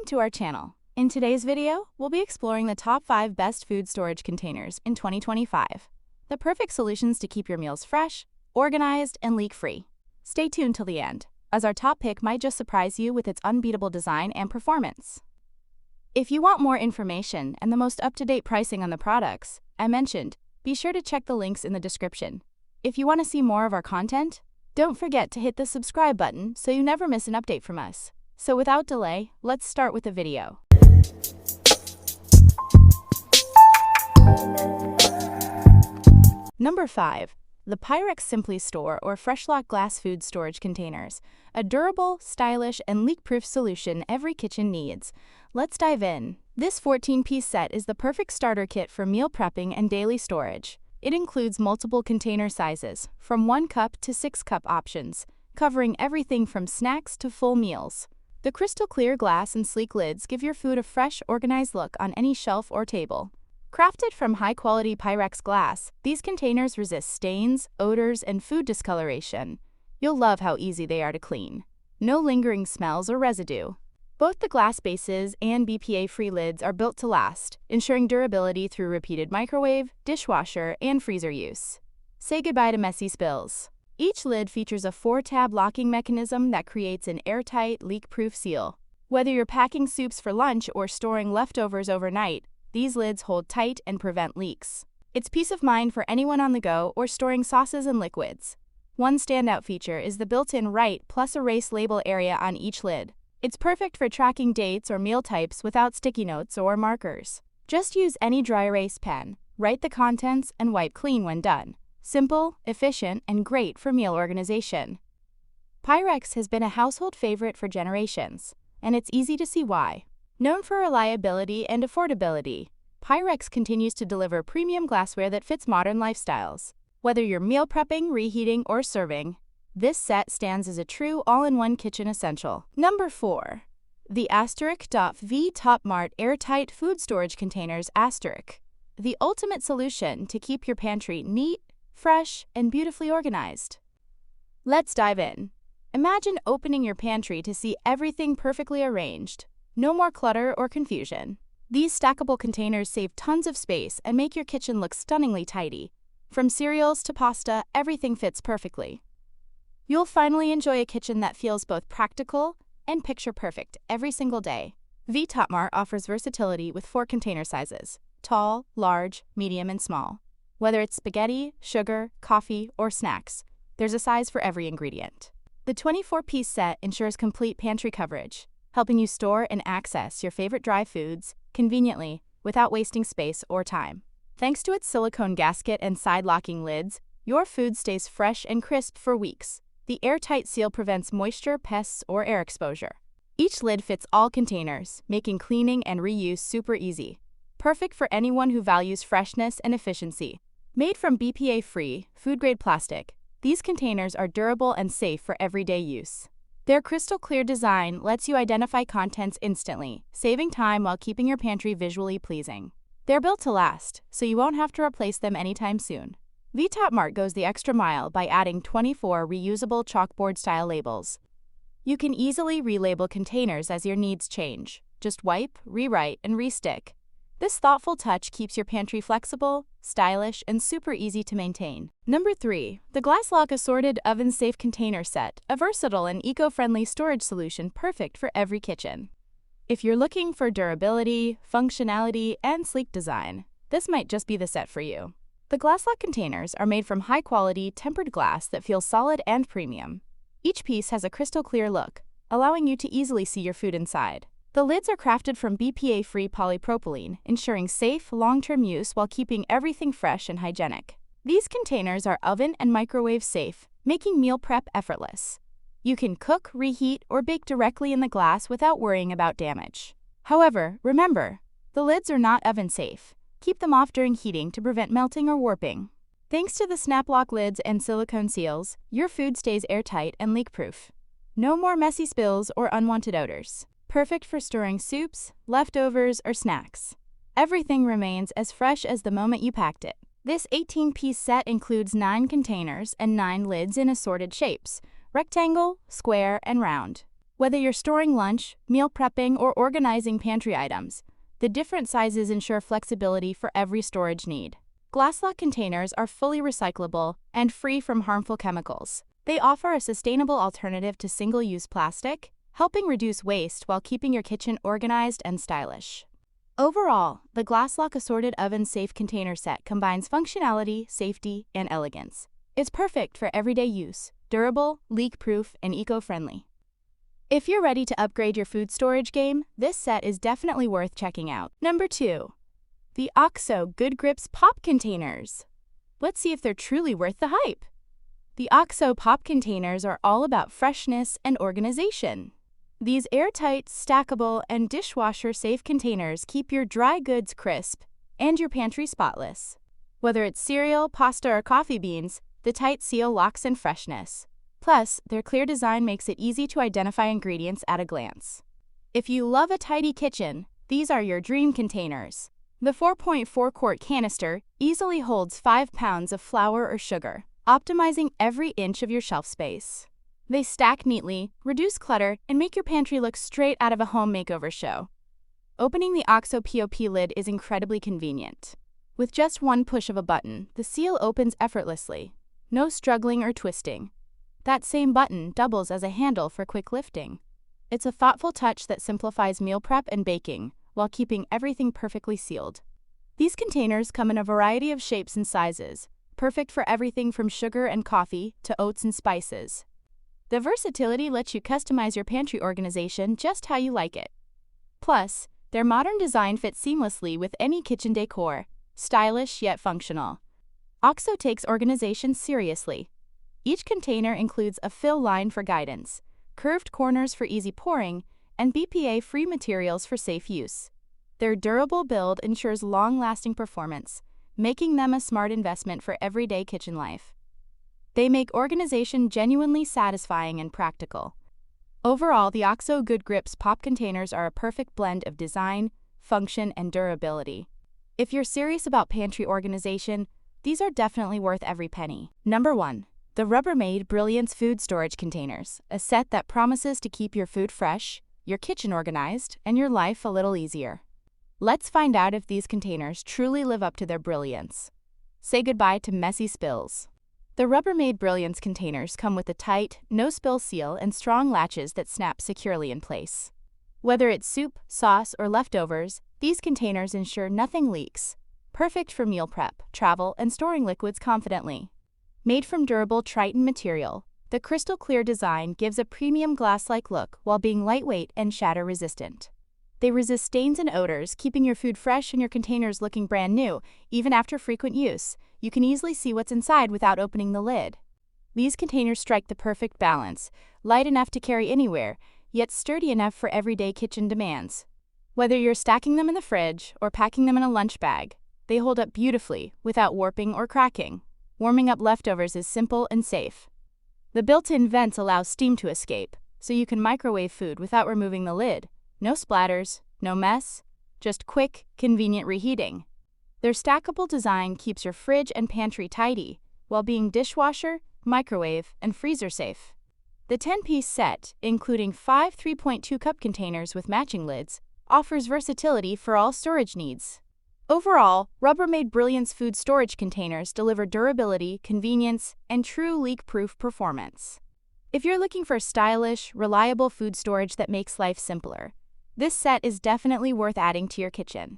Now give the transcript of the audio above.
to our channel. In today's video, we'll be exploring the top 5 best food storage containers in 2025. The perfect solutions to keep your meals fresh, organized, and leak-free. Stay tuned till the end, as our top pick might just surprise you with its unbeatable design and performance. If you want more information and the most up-to-date pricing on the products I mentioned, be sure to check the links in the description. If you want to see more of our content, don't forget to hit the subscribe button so you never miss an update from us. So without delay, let's start with the video. Number 5. The Pyrex Simply Store or Freshlock glass food storage containers. A durable, stylish, and leak-proof solution every kitchen needs. Let's dive in. This 14-piece set is the perfect starter kit for meal prepping and daily storage. It includes multiple container sizes, from 1 cup to 6 cup options, covering everything from snacks to full meals. The crystal clear glass and sleek lids give your food a fresh, organized look on any shelf or table. Crafted from high-quality Pyrex glass, these containers resist stains, odors, and food discoloration. You'll love how easy they are to clean. No lingering smells or residue. Both the glass bases and BPA-free lids are built to last, ensuring durability through repeated microwave, dishwasher, and freezer use. Say goodbye to messy spills. Each lid features a 4-tab locking mechanism that creates an airtight, leak-proof seal. Whether you're packing soups for lunch or storing leftovers overnight, these lids hold tight and prevent leaks. It's peace of mind for anyone on the go or storing sauces and liquids. One standout feature is the built-in Write plus Erase label area on each lid. It's perfect for tracking dates or meal types without sticky notes or markers. Just use any dry erase pen, write the contents, and wipe clean when done. Simple, efficient, and great for meal organization. Pyrex has been a household favorite for generations, and it's easy to see why. Known for reliability and affordability, Pyrex continues to deliver premium glassware that fits modern lifestyles. Whether you're meal prepping, reheating, or serving, this set stands as a true all-in-one kitchen essential. Number 4. The Vtopmart Airtight Food Storage Containers the ultimate solution to keep your pantry neat, fresh, and beautifully organized. Let's dive in. Imagine opening your pantry to see everything perfectly arranged. No more clutter or confusion. These stackable containers save tons of space and make your kitchen look stunningly tidy. From cereals to pasta, everything fits perfectly. You'll finally enjoy a kitchen that feels both practical and picture-perfect every single day. Vtopmart offers versatility with 4 container sizes: tall, large, medium, and small. Whether it's spaghetti, sugar, coffee, or snacks, there's a size for every ingredient. The 24-piece set ensures complete pantry coverage, helping you store and access your favorite dry foods conveniently without wasting space or time. Thanks to its silicone gasket and side-locking lids, your food stays fresh and crisp for weeks. The airtight seal prevents moisture, pests, or air exposure. Each lid fits all containers, making cleaning and reuse super easy. Perfect for anyone who values freshness and efficiency. Made from BPA-free, food-grade plastic, these containers are durable and safe for everyday use. Their crystal-clear design lets you identify contents instantly, saving time while keeping your pantry visually pleasing. They're built to last, so you won't have to replace them anytime soon. Vtopmart goes the extra mile by adding 24 reusable chalkboard-style labels. You can easily relabel containers as your needs change. Just wipe, rewrite, and restick. This thoughtful touch keeps your pantry flexible, stylish, and super easy to maintain. Number 3. The Glasslock Assorted Oven-Safe Container Set, a versatile and eco-friendly storage solution perfect for every kitchen. If you're looking for durability, functionality, and sleek design, this might just be the set for you. The Glasslock containers are made from high-quality, tempered glass that feels solid and premium. Each piece has a crystal-clear look, allowing you to easily see your food inside. The lids are crafted from BPA-free polypropylene, ensuring safe, long-term use while keeping everything fresh and hygienic. These containers are oven and microwave safe, making meal prep effortless. You can cook, reheat, or bake directly in the glass without worrying about damage. However, remember, the lids are not oven safe. Keep them off during heating to prevent melting or warping. Thanks to the snap-lock lids and silicone seals, your food stays airtight and leak-proof. No more messy spills or unwanted odors. Perfect for storing soups, leftovers, or snacks. Everything remains as fresh as the moment you packed it. This 18-piece set includes 9 containers and 9 lids in assorted shapes: rectangle, square, and round. Whether you're storing lunch, meal prepping, or organizing pantry items, the different sizes ensure flexibility for every storage need. Glasslock containers are fully recyclable and free from harmful chemicals. They offer a sustainable alternative to single-use plastic, helping reduce waste while keeping your kitchen organized and stylish. Overall, the Glasslock Assorted Oven Safe Container Set combines functionality, safety, and elegance. It's perfect for everyday use, durable, leak-proof, and eco-friendly. If you're ready to upgrade your food storage game, this set is definitely worth checking out. Number 2. The OXO Good Grips Pop Containers. Let's see if they're truly worth the hype. The OXO Pop Containers are all about freshness and organization. These airtight, stackable, and dishwasher-safe containers keep your dry goods crisp and your pantry spotless. Whether it's cereal, pasta, or coffee beans, the tight seal locks in freshness. Plus, their clear design makes it easy to identify ingredients at a glance. If you love a tidy kitchen, these are your dream containers. The 4.4-quart canister easily holds 5 pounds of flour or sugar, optimizing every inch of your shelf space. They stack neatly, reduce clutter, and make your pantry look straight out of a home makeover show. Opening the OXO POP lid is incredibly convenient. With just one push of a button, the seal opens effortlessly. No struggling or twisting. That same button doubles as a handle for quick lifting. It's a thoughtful touch that simplifies meal prep and baking, while keeping everything perfectly sealed. These containers come in a variety of shapes and sizes, perfect for everything from sugar and coffee to oats and spices. The versatility lets you customize your pantry organization just how you like it. Plus, their modern design fits seamlessly with any kitchen decor, stylish yet functional. OXO takes organization seriously. Each container includes a fill line for guidance, curved corners for easy pouring, and BPA-free materials for safe use. Their durable build ensures long-lasting performance, making them a smart investment for everyday kitchen life. They make organization genuinely satisfying and practical. Overall, the OXO Good Grips Pop Containers are a perfect blend of design, function, and durability. If you're serious about pantry organization, these are definitely worth every penny. Number 1. The Rubbermaid Brilliance Food Storage Containers, a set that promises to keep your food fresh, your kitchen organized, and your life a little easier. Let's find out if these containers truly live up to their brilliance. Say goodbye to messy spills. The Rubbermaid Brilliance containers come with a tight, no-spill seal and strong latches that snap securely in place. Whether it's soup, sauce, or leftovers, these containers ensure nothing leaks. Perfect for meal prep, travel, and storing liquids confidently. Made from durable Triton material, the crystal-clear design gives a premium glass-like look while being lightweight and shatter-resistant. They resist stains and odors, keeping your food fresh and your containers looking brand new. Even after frequent use, you can easily see what's inside without opening the lid. These containers strike the perfect balance, light enough to carry anywhere, yet sturdy enough for everyday kitchen demands. Whether you're stacking them in the fridge or packing them in a lunch bag, they hold up beautifully without warping or cracking. Warming up leftovers is simple and safe. The built-in vents allow steam to escape, so you can microwave food without removing the lid. No splatters, no mess, just quick, convenient reheating. Their stackable design keeps your fridge and pantry tidy, while being dishwasher, microwave, and freezer safe. The 10-piece set, including 5 3.2-cup containers with matching lids, offers versatility for all storage needs. Overall, Rubbermaid Brilliance food storage containers deliver durability, convenience, and true leak-proof performance. If you're looking for stylish, reliable food storage that makes life simpler, this set is definitely worth adding to your kitchen.